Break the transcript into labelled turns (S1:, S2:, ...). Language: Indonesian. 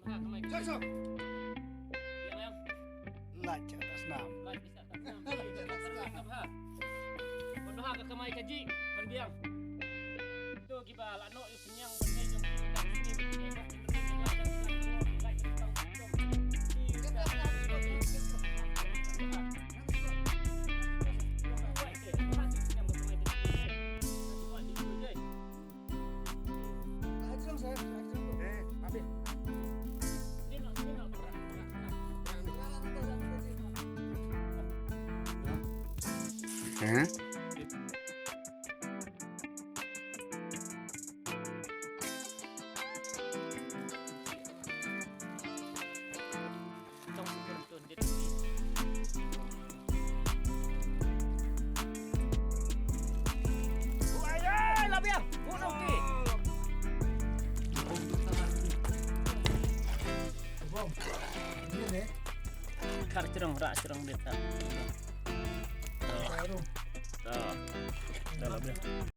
S1: Sok.
S2: Iya, Bang.
S1: Lah atas nam.
S2: Lai bisa tak nam. Ha. Pendoha ke kamai kaji, penbiang. Itu gibal ano yung sinyang bernay yung kar cerong rak cerong beta. Tuh. Tuh. Dah lah.